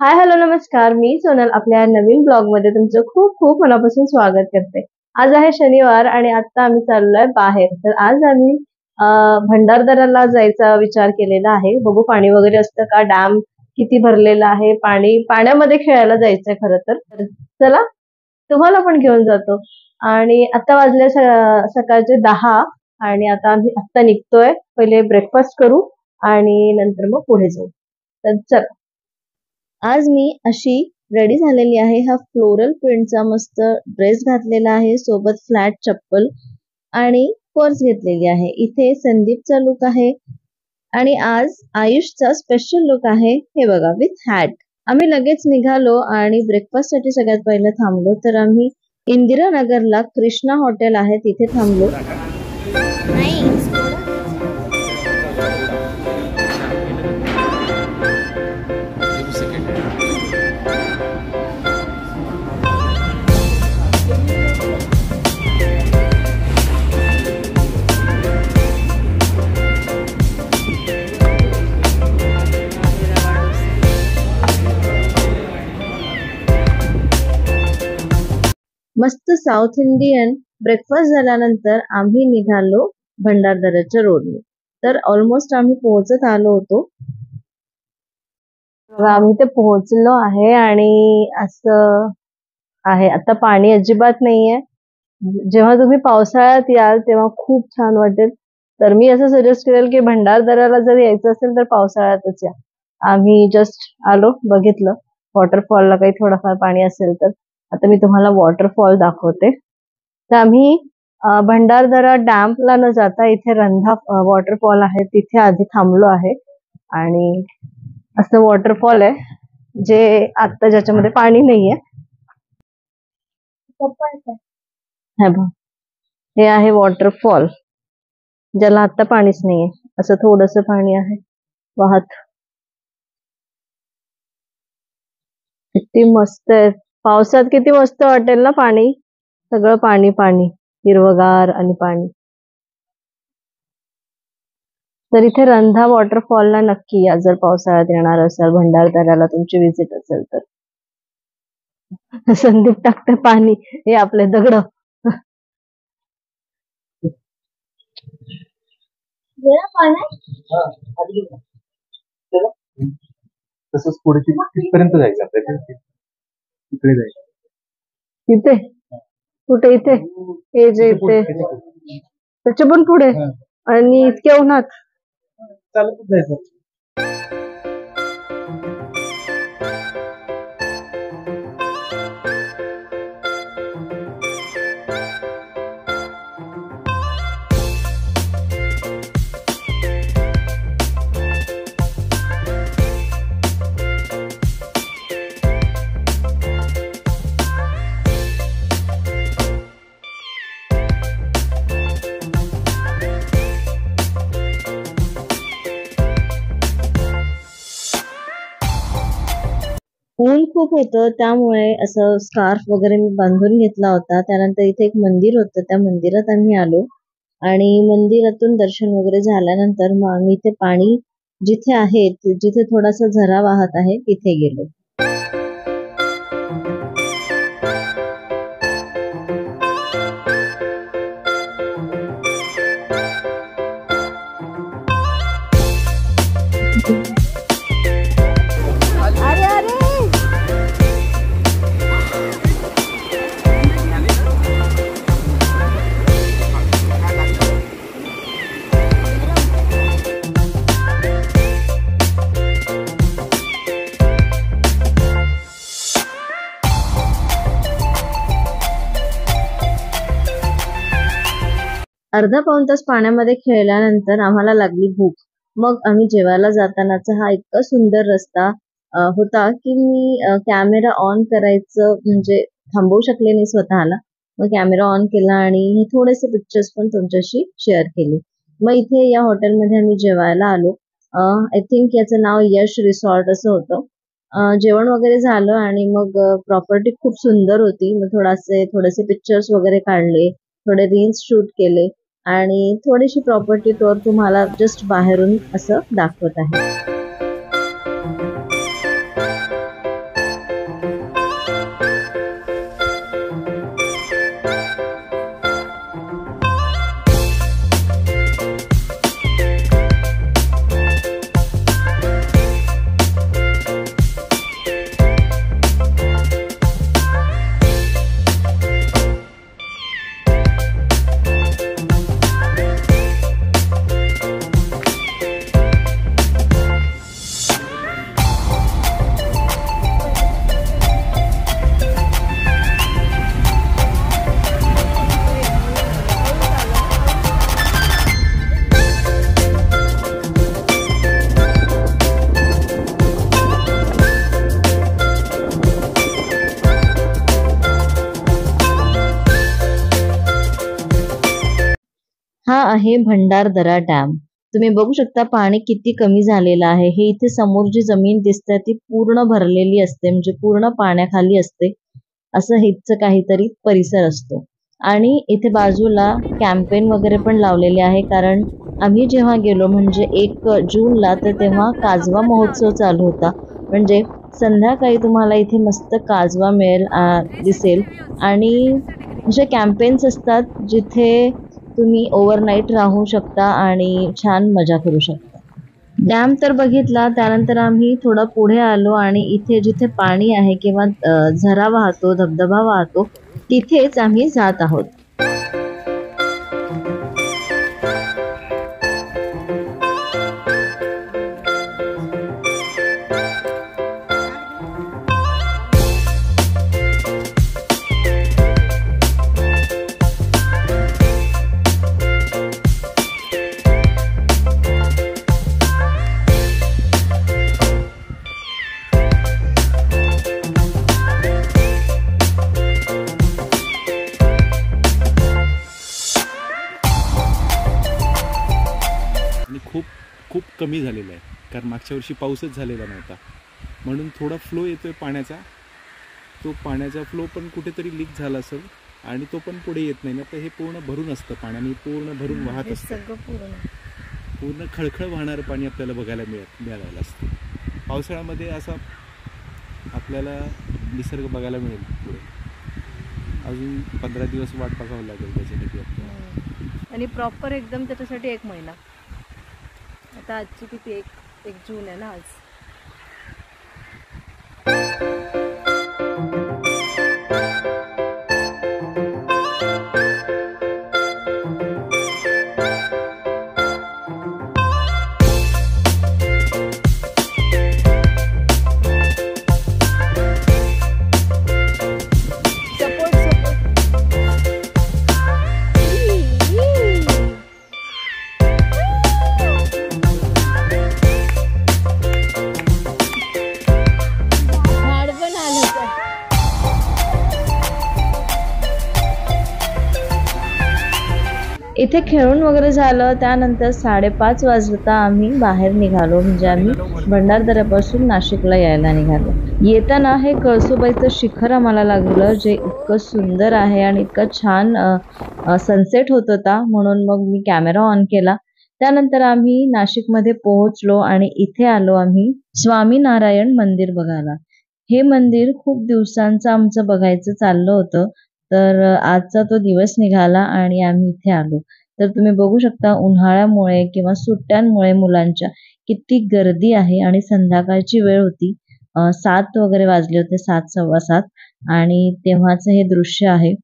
Hi hello नमस्कार. मी सोनल आपल्या नवीन blog मध्ये तुमचं खूप खूप मनापासून स्वागत करते. आज आहे शनिवार आणि आता आम्ही चाललोय बाहेर. तर आज आम्ही भंडारदऱ्याला जायचा विचार केलेला आहे. बघू पाणी वगैरे असतं का, डॅम किती भरलेला आहे, पाण्यामध्ये खेळायला जायचंय खरं तर चला तुम्हाला पण घेऊन जातो. आणि आता वाजले सकाळचे 10 आणि आता आत्ता निघतोय. पहिले ब्रेकफास्ट करू आणि नंतर मग पुढे जाऊ. तर चला. आज मी अशी रेडी झालेली आहे. हा फ्लोरल प्रिंटचा मस्त ड्रेस घातलेला आहे, सोबत फ्लॅट चप्पल आणि पर्स घेतलेली आहे. इथे संदीपचा लुक आहे आणि आज आयुषचा स्पेशल लुक आहे. हे बघा, विथ हॅट. आम्ही लगेच निघालो आणि ब्रेकफास्ट साठी सगळ्यात पहिले थांबलो. तर आम्ही इंदिरानगरला कृष्णा हॉटेल आहे तिथे थांबलो. मस्त साऊथ इंडियन ब्रेकफास्ट झाल्यानंतर आम्ही निघालो भंडारदऱ्याच्या रोडने. तर ऑलमोस्ट आम्ही पोहोचत आलो होतो. आम्ही ते पोहोचलो आहे आणि असं आहे, आता पाणी अजिबात नाहीये. जेव्हा तुम्ही पावसाळ्यात याल तेव्हा खूप छान वाटेल. तर मी असं सजेस्ट करेल की भंडारदऱ्याला जर यायचं असेल तर पावसाळ्यातच या. आम्ही जस्ट आलो, बघितलं वॉटरफॉलला काही थोडंफार पाणी असेल तर. आता मी तुम्हाला वॉटरफॉल दाखवते. तर आम्ही भंडारदरा डॅमला न जाता इथे रंधा वॉटरफॉल आहे तिथे आधी थांबलो आहे. आणि असं वॉटरफॉल आहे जे आता ज्याच्यामध्ये पाणी नाहीये. हे आहे वॉटरफॉल ज्याला आता पाणीच नाहीये. असं थोडस पाणी आहे वाहत. किती मस्त आहे. पावसात किती मस्त वाटेल ना पाणी. सगळं पाणी पाणी, हिरवगार आणि पाणी. तर इथे रंधा वॉटरफॉलला नक्की या जर पावसाळ्यात येणार असाल, भंडारदऱ्याला तुमची विजिट असेल तर. संदीप टाकते पाणी, हे आपले दगड. तसंच पुढे तिथपर्यंत जायचं आपल्याला. तिकडे जायचं. इथे कुठे? इथे हे जे इथे त्याच्या पण पुढे आणि इतक्या उन्हात चालतच जायचं. ऊन खूप होतं त्यामुळे असं स्कार्फ वगैरे मी बांधून घेतला होता. त्यानंतर इथे एक मंदिर होतं, त्या मंदिरात आम्ही आलो आणि मंदिरातून दर्शन वगैरे झाल्यानंतर मग आम्ही इथे पाणी जिथे आहे, जिथे थोडासा झरा वाहत आहे तिथे गेलो. अर्धा पाऊण तास पाण्यामध्ये खेळल्यानंतर आम्हाला लागली भूक. मग आम्ही जेवायला जातानाचा हा इतका सुंदर रस्ता होता की मी कॅमेरा ऑन करायचं म्हणजे थांबवू शकले नाही स्वतःला. मग कॅमेरा ऑन केला आणि हे थोडेसे पिक्चर्स पण तुमच्याशी शेअर केले. मग इथे या हॉटेलमध्ये आम्ही जेवायला आलो. आय थिंक याचं नाव यश रिसॉर्ट असं होतं. जेवण वगैरे झालं आणि मग प्रॉपर्टी खूप सुंदर होती. मग थोडेसे पिक्चर्स वगैरे काढले, थोडे रील्स शूट केले आणि थोडीशी प्रॉपर्टी टूर तुम्हाला जस्ट बाहेरून असं दाखवत आहे. आहे भंडारदरा डॅम. तुम्ही बघू शकता पाणी किती कमी झालेलं आहे. हे इथे समोर जी जमीन दिसते ती पूर्ण भरलेली असते, म्हणजे पूर्ण पाण्याखाली असते. असं इथचं काहीतरी परिसर असतो. आणि इथे बाजूला कॅम्पेन वगैरे पण लावलेले आहे, कारण आम्ही जेव्हा गेलो म्हणजे 1 जूनला, तर तेव्हा काजवा महोत्सव चालू होता. म्हणजे संध्याकाळी तुम्हाला इथे मस्त काजवा मिळेल, दिसेल. आणि असे कॅम्पेन्स असतात जिथे तुम्ही ओव्हरनाईट राहू शकता आणि छान मजा करू शकता. डॅम तर बघितला. त्यानंतर आम्ही थोडं पुढे आलो आणि इथे जिथे पाणी आहे किंवा झरा वाहतो, धबधबा वाहतो, तिथेच आम्ही जात आहोत. आणि खूप खूप कमी झालेलं आहे, कारण मागच्या वर्षी पाऊसच झालेला नव्हता, म्हणून थोडा फ्लो येतोय पाण्याचा. तो पाण्याचा फ्लो पण कुठेतरी लीक झाला असेल आणि तो पण पुढे येत नाही ना. तर हे पूर्ण भरून असतं पाण्याने, पूर्ण भरून वाहत असतं. पूर्ण खळखळ वाहणारं पाणी आपल्याला बघायला मिळालं असतं. पावसाळ्यामध्ये असा आपल्याला निसर्ग बघायला मिळेल. पुढे अजून 15 दिवस वाट बघावं लागेल त्याच्यासाठी आपल्याला. आणि प्रॉपर एकदम त्याच्यासाठी 1 महिना. आता आजची किती 1 जून आहे ना आज. इथे खेळून वगैरे झालं. त्यानंतर 5:30 वाजता आम्ही बाहेर निघालो, म्हणजे आम्ही भंडारदऱ्यापासून नाशिकला यायला निघालो. येताना हे कळसुबाईचं शिखर आम्हाला लागलं, जे इतकं सुंदर आहे आणि इतकं छान सनसेट होत होता, म्हणून मग मी कॅमेरा ऑन केला. त्यानंतर आम्ही नाशिकमध्ये पोहोचलो आणि इथे आलो आम्ही स्वामीनारायण मंदिर बघायला. हे मंदिर खूप दिवसांचं आमचं बघायचं चाललं होतं. तर आजचा तो दिवस निघाला आणि आम्ही इथे आलो. तर तुम्ही बघू शकता उन्हाळ्यामुळे किंवा सुट्ट्यांमुळे मुलांच्या किती गर्दी आहे. आणि संध्याकाळची वेळ होती, 7 वगैरे वाजले होते, 7 सव्वा 7. आणि तेव्हाचं हे दृश्य आहे.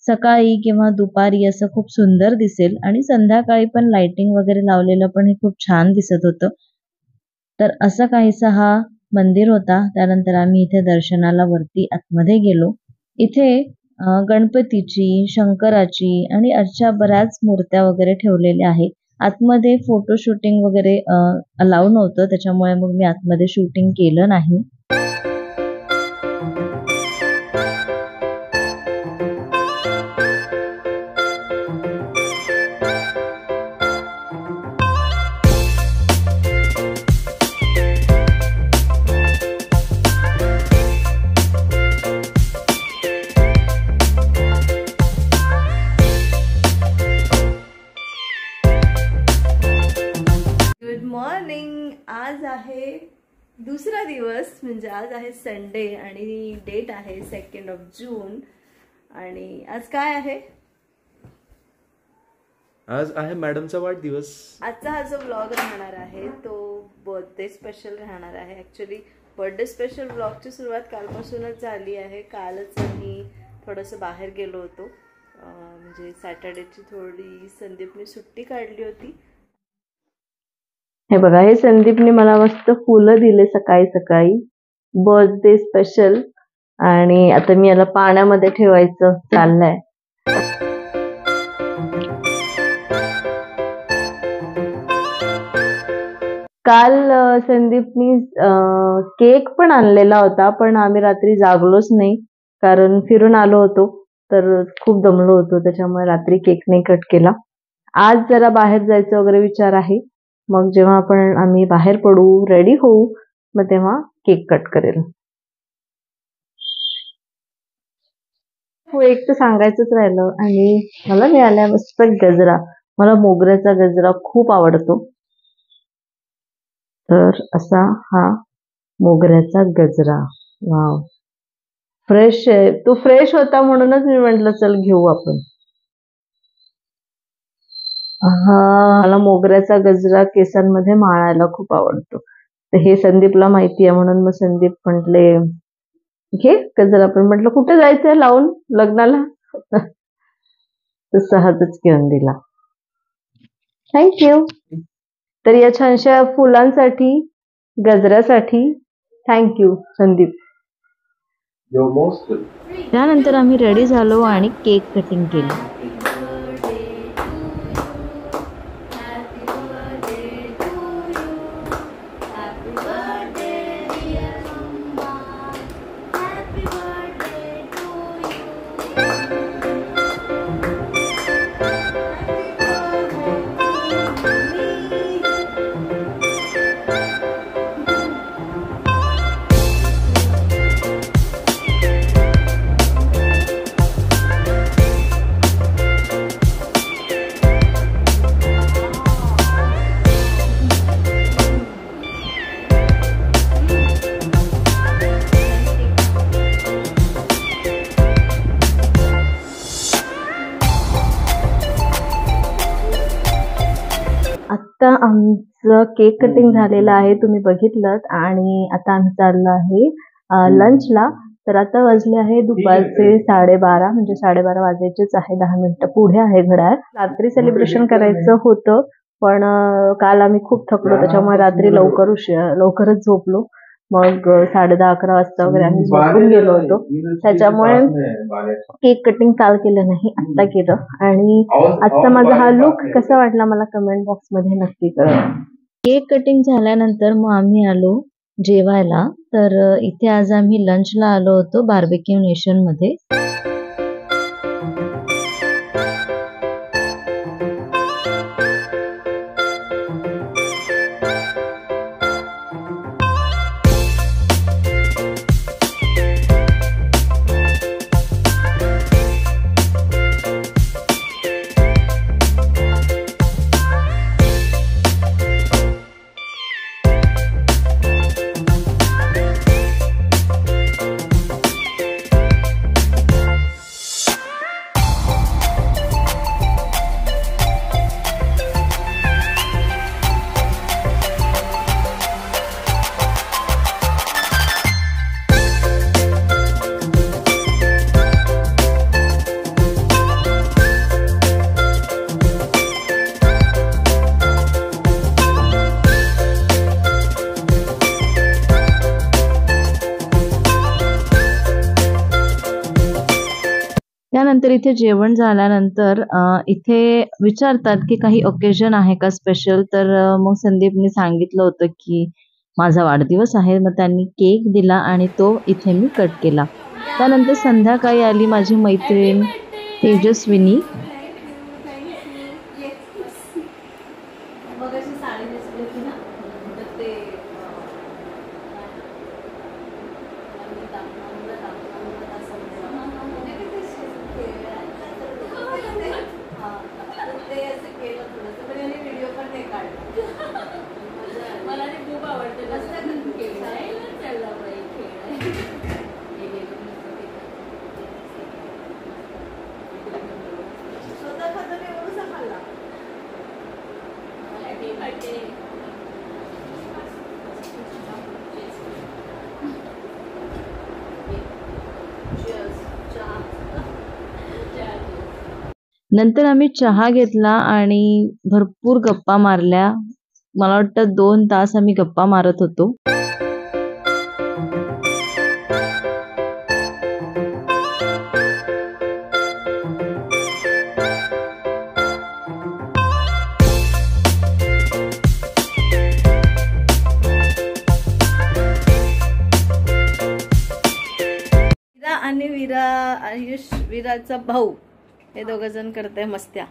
सकाळी किंवा दुपारी असं खूप सुंदर दिसेल आणि संध्याकाळी पण लाइटिंग वगैरे लावलेलं पण हे खूप छान दिसत होतं. तर असं काहीसा हा मंदिर होता. त्यानंतर आम्ही इथे दर्शनाला वरती आतमध्ये गेलो. इथे गणपतीची, शंकराची आणि अशा बऱ्याच मूर्त्या वगैरे ठेवलेल्या आहे. आतमध्ये फोटो शूटिंग वगैरे अलाउ नव्हतं, त्याच्यामुळे मग मी आतमध्ये शूटिंग केलं नाही. Good morning. आज आहे दुसरा दिवस, म्हणजे आज आहे संडे आणि डेट आहे 2 जून. आणि आज काय आहे? आज आहे मॅडमचा वाढदिवस. आजचा हा जो व्लॉग राहणार आहे तो बर्थडे स्पेशल राहणार आहे. ॲक्च्युली बर्थडे स्पेशल व्लॉगची सुरुवात कालपासूनच झाली आहे. कालच आम्ही थोडंसं बाहेर गेलो होतो, म्हणजे सॅटर्डेची थोडी संदीपने सुट्टी काढली होती. हे बघा, हे संदीपने मला मस्त फुलं दिले सकाळी सकाळी, बर्थडे स्पेशल. आणि आता मी याला पाण्यामध्ये ठेवायचं चाललंय. काल संदीपनी केक पण आणलेला होता, पण आम्ही रात्री जागलोच नाही, कारण फिरून आलो होतो तर खूप दमलो होतो, त्याच्यामुळे रात्री केक नाही कट केला. आज जरा बाहेर जायचं वगैरे विचार आहे. मग जेव्हा आम्ही बाहेर पडू, रेडी होऊ, मग तेव्हा केक कट करेल. हो, एक तर सांगायचंच राहिलं, आणि मला मिळाला मस्त गजरा. मला मोगऱ्याचा गजरा खूप आवडतो. तर असा हा मोगऱ्याचा गजरा. वाव, फ्रेश आहे. तो फ्रेश होता म्हणूनच मी म्हटलं चल घेऊ आपण. मला मोगऱ्याचा गजरा केसांमध्ये माळायला खूप आवडतो. तर हे संदीपला माहिती आहे, म्हणून मग संदीप म्हटले घे गजरा. पण म्हटलं कुठे जायचंय लावून लग्नाला, तर सहजच घेऊन दिला. थँक्यू. तर या छानशा फुलांसाठी, गजऱ्यासाठी थँक्यू संदीप. त्यानंतर आम्ही रेडी झालो आणि केक कटिंग केली. आता आमचं केक कटिंग झालेलं आहे, तुम्ही बघितलं. आणि आता आम्ही चाललो आहे लंचला. तर आता वाजले आहे दुपारचे 12:30, म्हणजे 12:30 वाजायचेच आहे, 10 मिनिटं पुढे आहे घड्याळ. रात्री सेलिब्रेशन करायचं होतं, पण काल आम्ही खूप थकलो, त्याच्यामुळे रात्री लवकरच झोपलो. मग 10:30-11 वाजता वगैरे आम्ही झोपून गेलो होतो. त्याच्यामुळे केक कटिंग काल केलं नाही, आत्ता केलं. आणि आजचा माझा हा लुक कसा वाटला मला कमेंट बॉक्स मध्ये नक्की कळवा. केक कटिंग झाल्यानंतर मग आम्ही आलो जेवायला. तर इथे आज आम्ही लंचला आलो होतो बार्बेक्यू नेशन मध्ये. त्यानंतर इथे जेवण झाल्यानंतर इथे विचारतात की काही ओकेजन आहे का स्पेशल. तर मग संदीपने सांगितलं होतं की माझा वाढदिवस आहे. मग त्यांनी केक दिला आणि तो इथे मी कट केला. त्यानंतर संध्याकाळी आली माझी मैत्रीण तेजस्विनी. नंतर आम्ही चहा घेतला आणि भरपूर गप्पा मारल्या. मला वाटतं 2 तास आम्ही गप्पा मारत होतो. आणि विराचा भाऊ हे दोघ जण करते मस्त्या.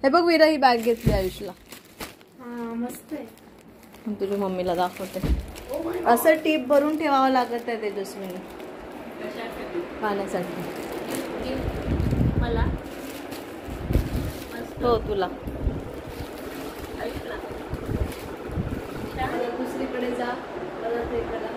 हे बघ वीरा, ही बॅग घेतली आयुषला. मस्त आहे. तुझ्या मम्मीला दाखवते. असं टीप भरून ठेवावं लागत आहे तेजस्विनी पाण्यासाठी. मला हो तुला. दुसरीकडे जा, परत हे करा.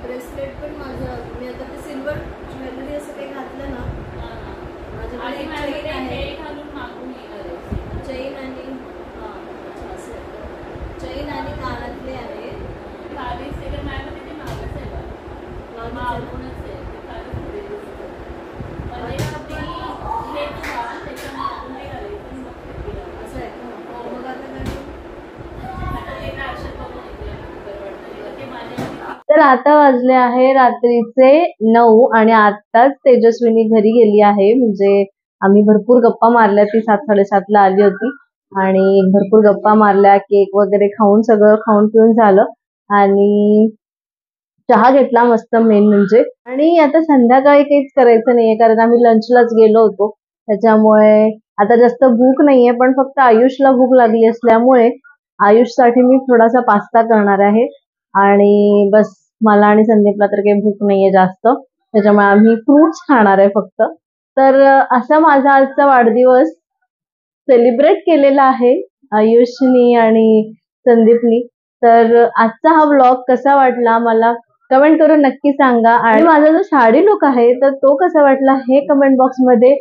ब्रेसलेट पण माझं, मी आता ते सिल्वर ज्वेलरी असं काही घातलं ना, माझ्याकडे चेन आणि चेन आणि कानातले आहे. असं आहे का? मग तर आता वाजले आहे रात्रीचे 9 आणि आताच तेजस्विनी घरी गेली आहे. म्हणजे आम्ही भरपूर गप्पा मारल्या. ती 7:30ला आली होती आणि भरपूर गप्पा मारल्या, केक वगैरे खाऊन, सगळं खाऊन पिऊन झालं आणि चहा घेतला मस्त मेन म्हणजे. आणि आता संध्याकाळी काहीच करायचं नाहीये कारण आम्ही लंचलाच गेलो होतो. त्याच्यामुळे आता जास्त भूक नाहीये, पण फक्त आयुषला भूक लागली असल्यामुळे आयुषसाठी मी थोडासा पास्ता करणार आहे आणि बस. मला आणि संदीपला तर काही भूक नाहीये जास्त, त्याच्यामुळे आम्ही फ्रुट्स खाणार आहे फक्त. तर असा माझा आजचा वाढदिवस सेलिब्रेट केलेला आहे आयुषनी आणि संदीपनी. तर आजचा हा व्लॉग कसा वाटला मला कमेंट करून नक्की सांगा. आणि माझा जो साडी लुक आहे तर तो कसा वाटला हे कमेंट बॉक्स मध्ये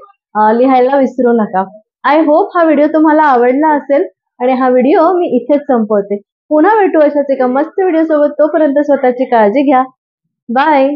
लिहायला विसरू नका. आय होप हा व्हिडिओ तुम्हाला आवडला असेल आणि हा व्हिडिओ मी इथेच संपवते. पुन्हा भेटू अशाच एका मस्त व्हिडिओ सोबत. तोपर्यंत स्वतःची काळजी घ्या. बाय.